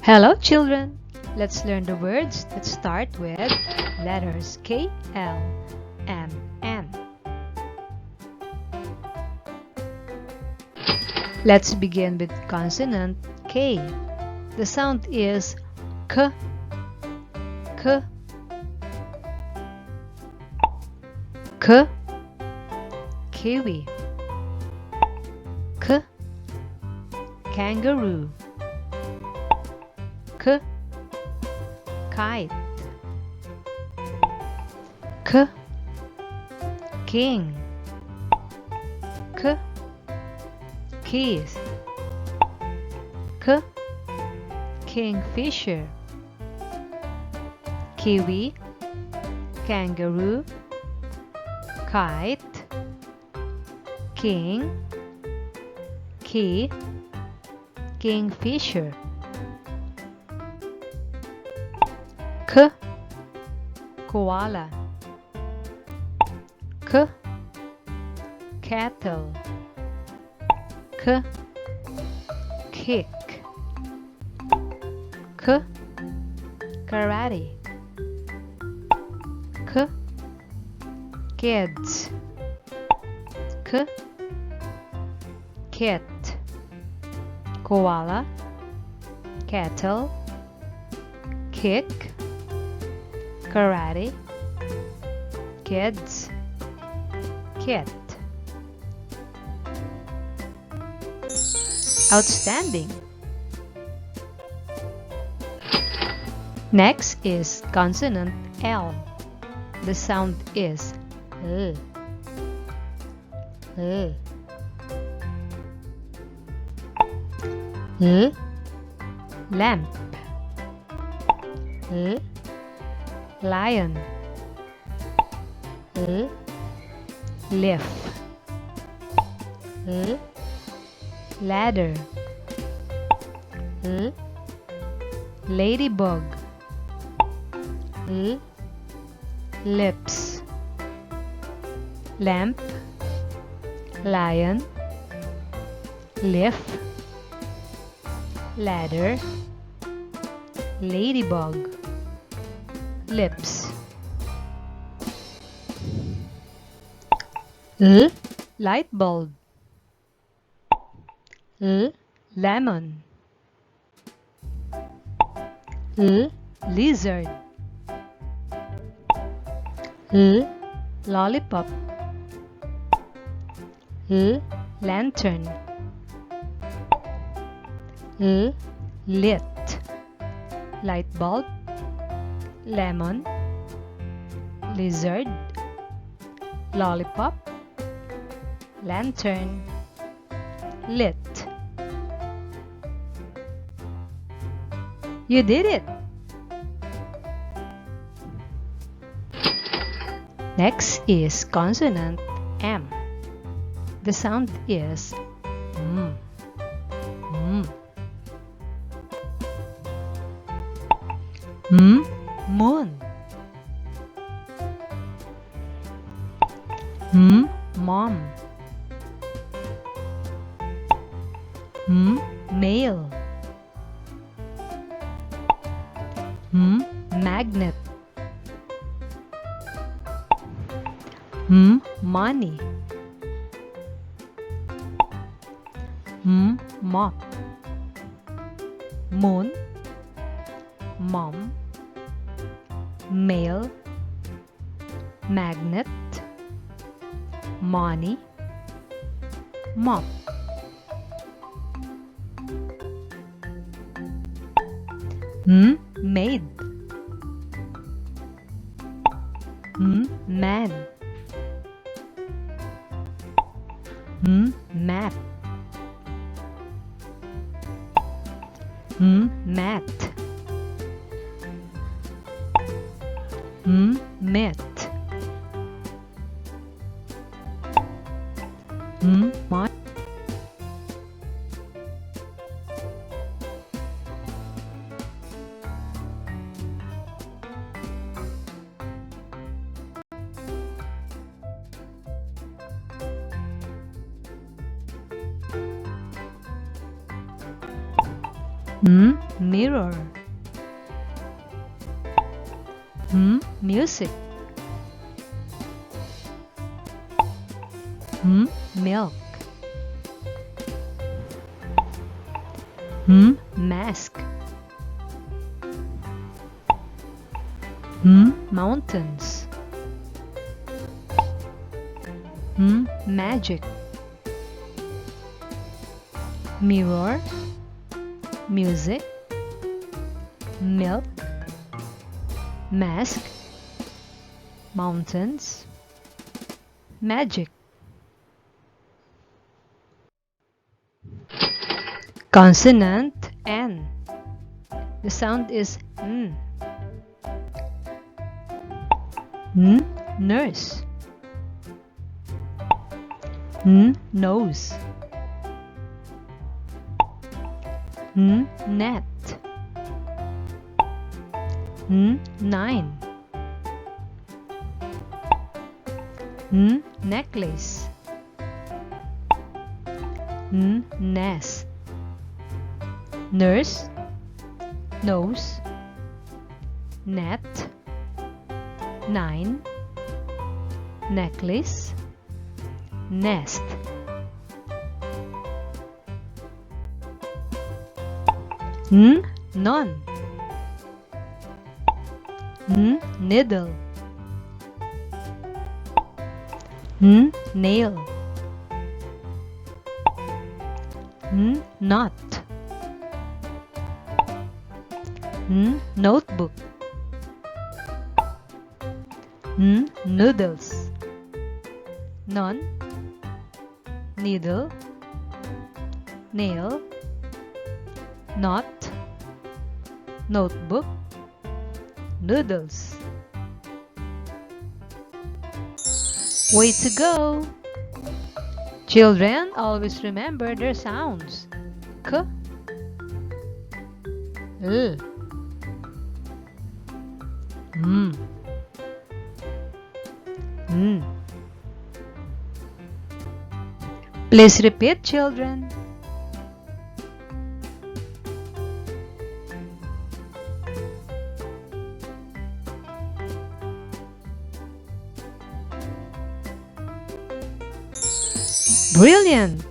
Hello children! Let's learn the words that start with letters K, L, M, N. Let's begin with consonant K. The sound is K, K, K, kiwi, K, kangaroo, K, kite, K, king, K, keys, K, kingfisher, kiwi, kangaroo, kite, king, key, kingfisher. K, koala, K, kettle, K, kick, K, karate, K, kids, K, kit, koala, kettle, kick, karate, kids, kit. Outstanding! Next is consonant L. The sound is L. L. L, lamp, L, lion, L, leaf, L, ladder, L, ladybug, L, lips, lamp, lion, leaf, ladder, ladybug, lips. L, light bulb, L, lemon, L, lizard, L, lollipop, L, lantern, L, lit, light bulb, lemon, lizard, lollipop, lantern, lit. You did it! Next is consonant M. The sound is M. M. M, moon, M, mom, M, male, M, magnet, M, money, M, mop, moon, mom, male, magnet, money, mop. M, maid, M, man, M, map, M, mat, M, met, M, mat. Mirror. Music. Milk. Mask. Mountains. Magic. Mirror, music, milk, mask, mountains, magic. Consonant N. The sound is N. Nurse. Nose. Net. 9. Necklace. Nest. Nurse, nose, net, 9, necklace, nest. None. Needle. Nail. Knot. Notebook. Noodles. None. Needle. Nail. Knot. Notebook. Noodles. Way to go! Children, always remember their sounds. K, L, M, N. Please repeat, children. Brilliant!